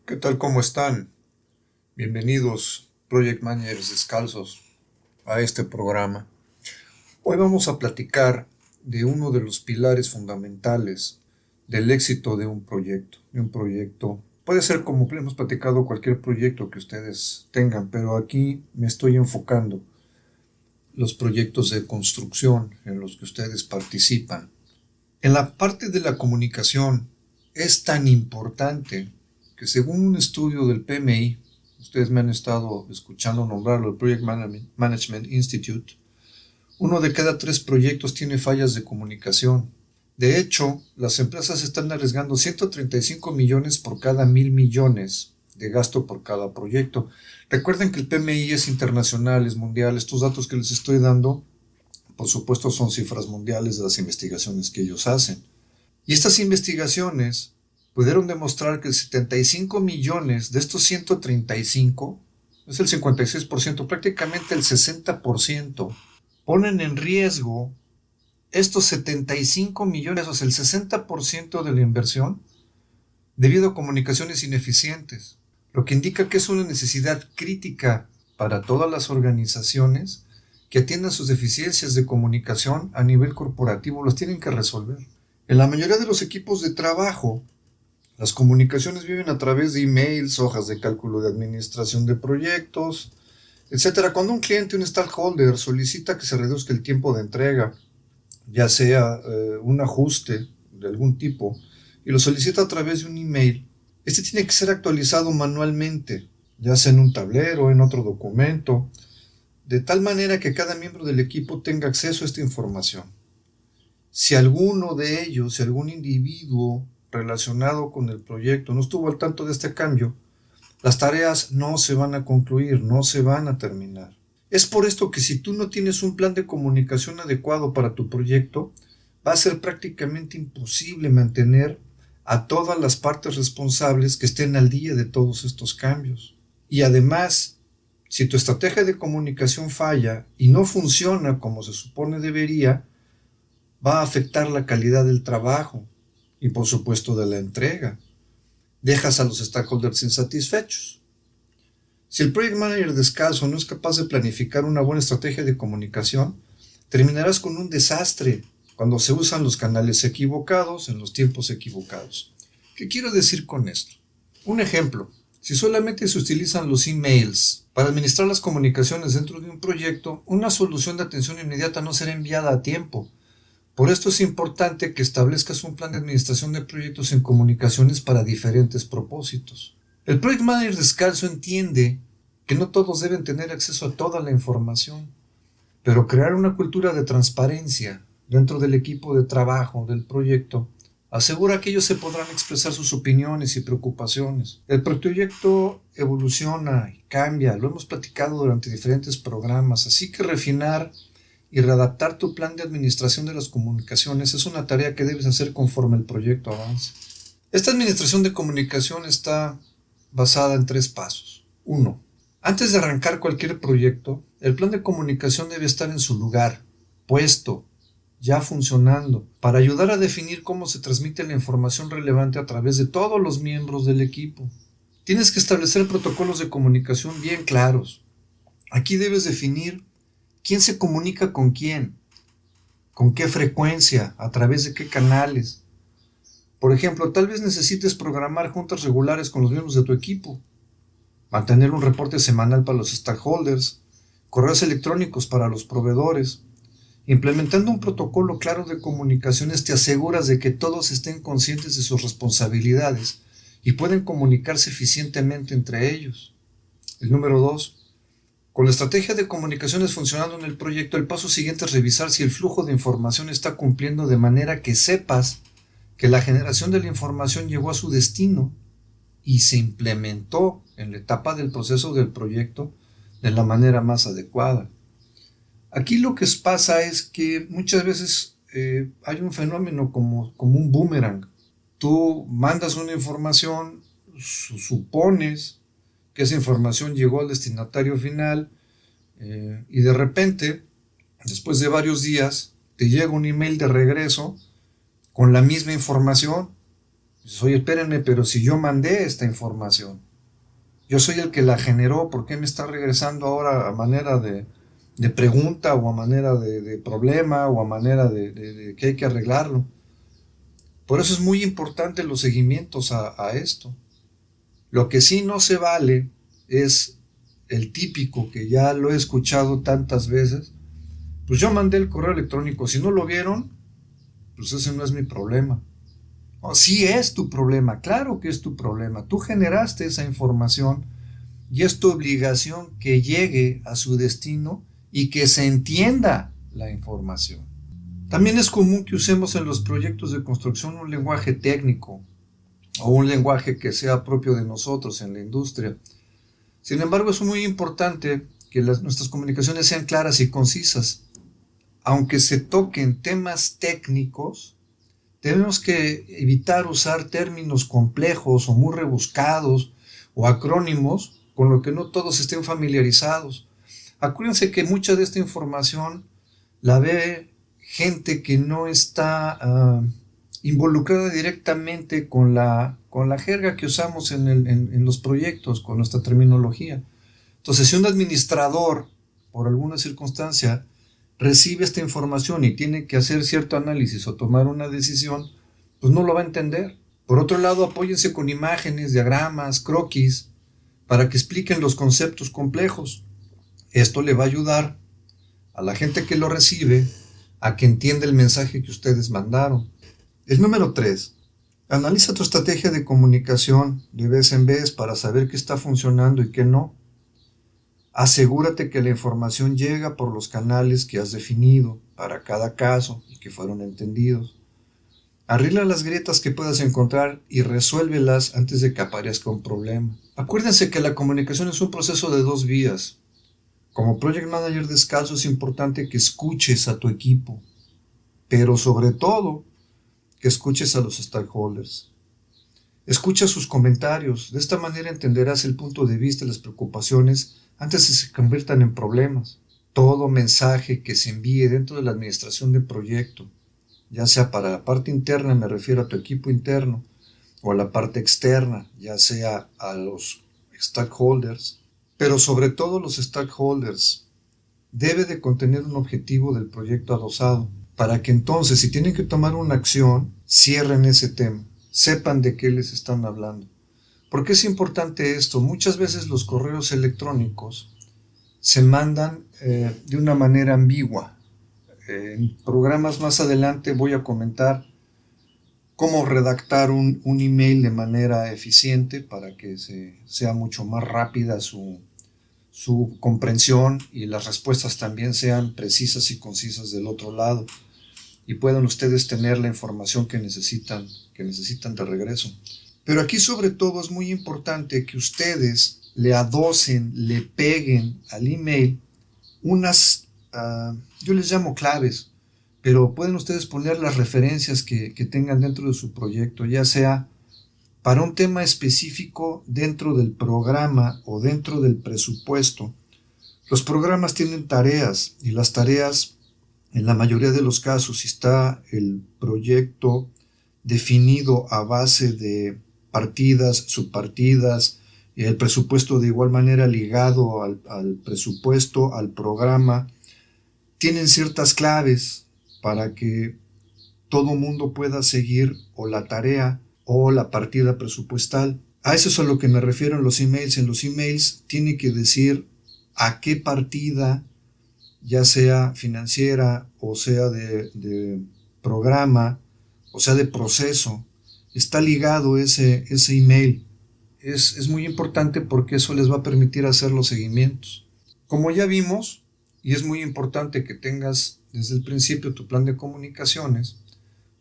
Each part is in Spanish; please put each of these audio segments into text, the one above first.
¿Qué tal? ¿Cómo están? Bienvenidos, Project Managers descalzos, a este programa. Hoy vamos a platicar de uno de los pilares fundamentales del éxito de un proyecto. Puede ser, como hemos platicado, cualquier proyecto que ustedes tengan, pero aquí me estoy enfocando los proyectos de construcción en los que ustedes participan. En la parte de la comunicación es tan importante que, según un estudio del PMI, ustedes me han estado escuchando nombrarlo, el Project Management Institute, uno de cada 3 proyectos tiene fallas de comunicación. De hecho, las empresas están arriesgando 135 millones por cada 1,000 millones de gasto por cada proyecto. Recuerden que el PMI es internacional, es mundial. Estos datos que les estoy dando, por supuesto, son cifras mundiales de las investigaciones que ellos hacen. Y estas investigaciones pudieron demostrar que el 75 millones de estos 135, es el 56%, prácticamente el 60%, ponen en riesgo estos 75 millones, o sea, el 60% de la inversión, debido a comunicaciones ineficientes, lo que indica que es una necesidad crítica para todas las organizaciones que atiendan sus deficiencias de comunicación a nivel corporativo, las tienen que resolver. En la mayoría de los equipos de trabajo, las comunicaciones viven a través de emails, hojas de cálculo de administración de proyectos, etc. Cuando un cliente, un stakeholder, solicita que se reduzca el tiempo de entrega, ya sea un ajuste de algún tipo, y lo solicita a través de un email, este tiene que ser actualizado manualmente, ya sea en un tablero o en otro documento, de tal manera que cada miembro del equipo tenga acceso a esta información. Si alguno de ellos, si algún individuo relacionado con el proyecto no estuvo al tanto de este cambio, las tareas no se van a concluir, no se van a terminar. Es por esto que si tú no tienes un plan de comunicación adecuado para tu proyecto, va a ser prácticamente imposible mantener a todas las partes responsables que estén al día de todos estos cambios. Y además, si tu estrategia de comunicación falla y no funciona como se supone debería, va a afectar la calidad del trabajo y, por supuesto, de la entrega. Dejas a los stakeholders insatisfechos. Si el Project Manager descalzo no es capaz de planificar una buena estrategia de comunicación, terminarás con un desastre cuando se usan los canales equivocados en los tiempos equivocados. ¿Qué quiero decir con esto? Un ejemplo: si solamente se utilizan los emails para administrar las comunicaciones dentro de un proyecto, una solución de atención inmediata no será enviada a tiempo. Por esto es importante que establezcas un plan de administración de proyectos en comunicaciones para diferentes propósitos. El Project Manager descalzo entiende que no todos deben tener acceso a toda la información, pero crear una cultura de transparencia dentro del equipo de trabajo del proyecto asegura que ellos se podrán expresar sus opiniones y preocupaciones. El proyecto evoluciona y cambia, lo hemos platicado durante diferentes programas, así que refinar y readaptar tu plan de administración de las comunicaciones es una tarea que debes hacer conforme el proyecto avance. Esta administración de comunicación está basada en 3 pasos. 1. Antes de arrancar cualquier proyecto, el plan de comunicación debe estar en su lugar, puesto, ya funcionando, para ayudar a definir cómo se transmite la información relevante a través de todos los miembros del equipo. Tienes que establecer protocolos de comunicación bien claros. Aquí debes definir quién se comunica con quién, con qué frecuencia, a través de qué canales. Por ejemplo, tal vez necesites programar juntas regulares con los miembros de tu equipo, mantener un reporte semanal para los stakeholders, correos electrónicos para los proveedores. Implementando un protocolo claro de comunicaciones te aseguras de que todos estén conscientes de sus responsabilidades y pueden comunicarse eficientemente entre ellos. El número 2. Con la estrategia de comunicaciones funcionando en el proyecto, el paso siguiente es revisar si el flujo de información está cumpliendo, de manera que sepas que la generación de la información llegó a su destino y se implementó en la etapa del proceso del proyecto de la manera más adecuada. Aquí lo que pasa es que muchas veces hay un fenómeno como un boomerang. Tú mandas una información, supones que esa información llegó al destinatario final y de repente, después de varios días, te llega un email de regreso con la misma información Dices, oye, espérenme, pero si yo mandé esta información, yo soy el que la generó, ¿por qué me está regresando ahora a manera de pregunta o a manera de problema o a manera de que hay que arreglarlo? Por eso es muy importante los seguimientos a esto. Lo que sí no se vale es el típico, que ya lo he escuchado tantas veces. Pues yo mandé el correo electrónico, si no lo vieron, pues ese no es mi problema. No, sí es tu problema, claro que es tu problema. Tú generaste esa información y es tu obligación que llegue a su destino y que se entienda la información. También es común que usemos en los proyectos de construcción un lenguaje técnico o un lenguaje que sea propio de nosotros en la industria. Sin embargo, es muy importante que nuestras comunicaciones sean claras y concisas. Aunque se toquen temas técnicos, tenemos que evitar usar términos complejos o muy rebuscados o acrónimos con lo que no todos estén familiarizados. Acuérdense que mucha de esta información la ve gente que no está involucrada directamente con la jerga que usamos en los proyectos, con nuestra terminología. Entonces, si un administrador, por alguna circunstancia, recibe esta información y tiene que hacer cierto análisis o tomar una decisión, pues no lo va a entender. Por otro lado, apóyense con imágenes, diagramas, croquis, para que expliquen los conceptos complejos. Esto le va a ayudar a la gente que lo recibe a que entienda el mensaje que ustedes mandaron. El número 3. Analiza tu estrategia de comunicación de vez en vez para saber qué está funcionando y qué no. Asegúrate que la información llega por los canales que has definido para cada caso y que fueron entendidos. Arregla las grietas que puedas encontrar y resuélvelas antes de que aparezca un problema. Acuérdense que la comunicación es un proceso de 2 vías. Como Project Manager descalzo es importante que escuches a tu equipo, pero sobre todo que escuches a los stakeholders. Escucha sus comentarios, de esta manera entenderás el punto de vista y las preocupaciones antes de que se conviertan en problemas. Todo mensaje que se envíe dentro de la administración del proyecto, ya sea para la parte interna, me refiero a tu equipo interno, o a la parte externa, ya sea a los stakeholders, pero sobre todo los stakeholders, debe de contener un objetivo del proyecto adosado, para que entonces, si tienen que tomar una acción, cierren ese tema, sepan de qué les están hablando. ¿Por qué es importante esto? Muchas veces los correos electrónicos se mandan de una manera ambigua. En programas más adelante voy a comentar cómo redactar un email de manera eficiente para que sea mucho más rápida su comprensión y las respuestas también sean precisas y concisas del otro lado y puedan ustedes tener la información que necesitan de regreso. Pero aquí sobre todo es muy importante que ustedes le adosen, le peguen al email unas, yo les llamo claves, pero pueden ustedes poner las referencias que tengan dentro de su proyecto, ya sea para un tema específico dentro del programa o dentro del presupuesto. Los programas tienen tareas y las tareas, en la mayoría de los casos, si está el proyecto definido a base de partidas, subpartidas, y el presupuesto de igual manera ligado al presupuesto, al programa, tienen ciertas claves para que todo mundo pueda seguir o la tarea o la partida presupuestal. A eso es a lo que me refiero en los emails. En los emails tiene que decir a qué partida, ya sea financiera o sea de programa o sea de proceso, está ligado ese email. Es muy importante porque eso les va a permitir hacer los seguimientos. Como ya vimos, y es muy importante que tengas desde el principio tu plan de comunicaciones,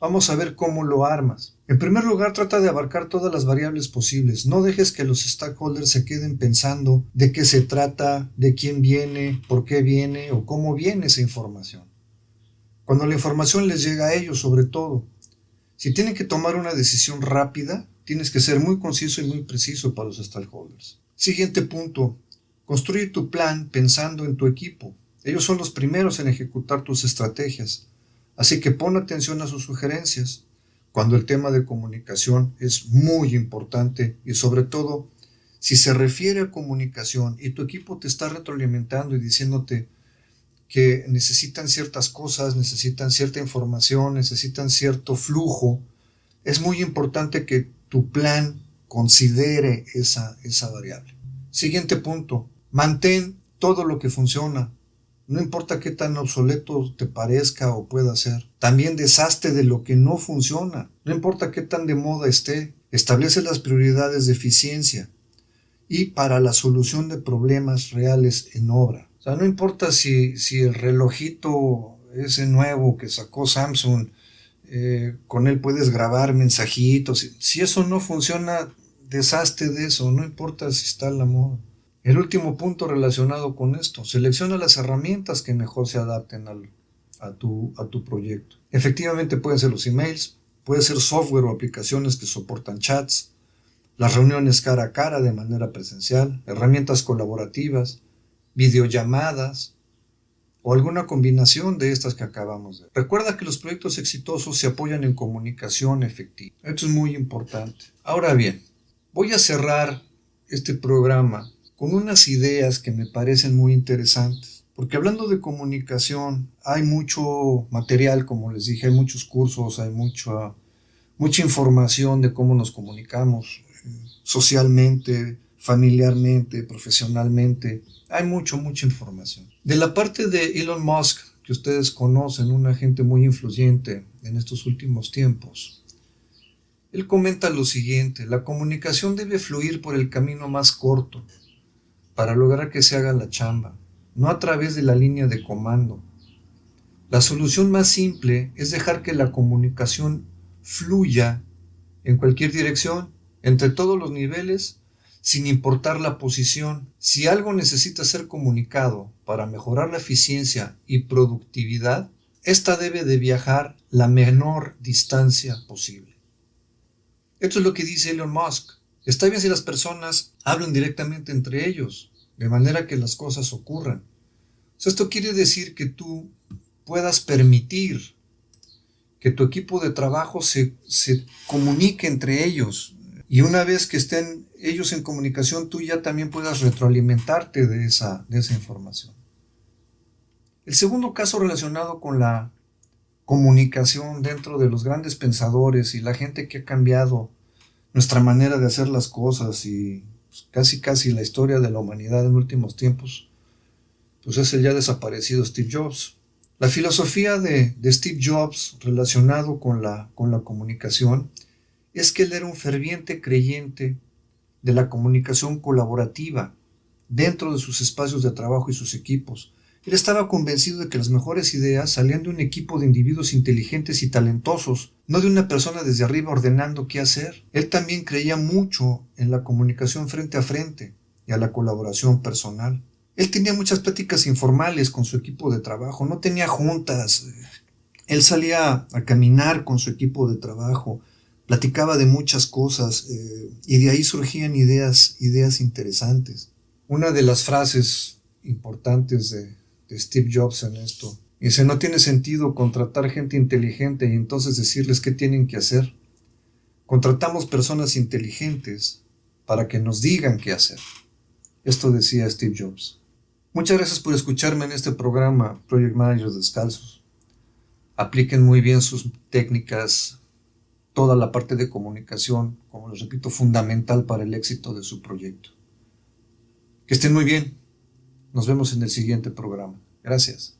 vamos a ver cómo lo armas. En primer lugar, trata de abarcar todas las variables posibles. No dejes que los stakeholders se queden pensando de qué se trata, de quién viene, por qué viene o cómo viene esa información. Cuando la información les llega a ellos, sobre todo, si tienen que tomar una decisión rápida, tienes que ser muy conciso y muy preciso para los stakeholders. Siguiente punto, construye tu plan pensando en tu equipo. Ellos son los primeros en ejecutar tus estrategias, así que pon atención a sus sugerencias. cuando el tema de comunicación es muy importante y sobre todo si se refiere a comunicación y tu equipo te está retroalimentando y diciéndote que necesitan ciertas cosas, necesitan cierta información, necesitan cierto flujo, es muy importante que tu plan considere esa variable. Siguiente punto, mantén todo lo que funciona. No importa qué tan obsoleto te parezca o pueda ser. También deshazte de lo que no funciona. No importa qué tan de moda esté. Establece las prioridades de eficiencia y para la solución de problemas reales en obra. O sea, no importa si el relojito ese nuevo que sacó Samsung, con él puedes grabar mensajitos. Si eso no funciona, deshazte de eso. No importa si está en la moda. El último punto relacionado con esto, selecciona las herramientas que mejor se adapten a tu proyecto. Efectivamente pueden ser los emails, puede ser software o aplicaciones que soportan chats, las reuniones cara a cara de manera presencial, herramientas colaborativas, videollamadas o alguna combinación de estas que acabamos de ver. Recuerda que los proyectos exitosos se apoyan en comunicación efectiva. Esto es muy importante. Ahora bien, voy a cerrar este programa con unas ideas que me parecen muy interesantes. Porque hablando de comunicación, hay mucho material, como les dije, hay muchos cursos, hay mucha información de cómo nos comunicamos socialmente, familiarmente, profesionalmente. Hay mucha información. De la parte de Elon Musk, que ustedes conocen, un agente muy influyente en estos últimos tiempos, él comenta lo siguiente: la comunicación debe fluir por el camino más corto para lograr que se haga la chamba, no a través de la línea de comando. La solución más simple es dejar que la comunicación fluya en cualquier dirección, entre todos los niveles, sin importar la posición. Si algo necesita ser comunicado para mejorar la eficiencia y productividad, esta debe de viajar la menor distancia posible. Esto es lo que dice Elon Musk. Está bien si las personas hablan directamente entre ellos, de manera que las cosas ocurran. O sea, esto quiere decir que tú puedas permitir que tu equipo de trabajo se comunique entre ellos. Y una vez que estén ellos en comunicación, tú ya también puedas retroalimentarte de esa información. El segundo caso relacionado con la comunicación dentro de los grandes pensadores y la gente que ha cambiado nuestra manera de hacer las cosas y casi la historia de la humanidad en últimos tiempos, pues es el ya desaparecido Steve Jobs. La filosofía de Steve Jobs relacionado con la comunicación es que él era un ferviente creyente de la comunicación colaborativa dentro de sus espacios de trabajo y sus equipos. Él estaba convencido de que las mejores ideas salían de un equipo de individuos inteligentes y talentosos, no de una persona desde arriba ordenando qué hacer. Él también creía mucho en la comunicación frente a frente y a la colaboración personal. Él tenía muchas pláticas informales con su equipo de trabajo, no tenía juntas. Él salía a caminar con su equipo de trabajo, platicaba de muchas cosas y de ahí surgían ideas interesantes. Una de las frases importantes de Steve Jobs en esto dice: no tiene sentido contratar gente inteligente y entonces decirles qué tienen que hacer. Contratamos personas inteligentes para que nos digan qué hacer. Esto decía Steve Jobs. Muchas gracias por escucharme en este programa Project Managers Descalzos. Apliquen muy bien sus técnicas, toda la parte de comunicación, como les repito, fundamental para el éxito de su proyecto. Que estén muy bien. Nos vemos en el siguiente programa. Gracias.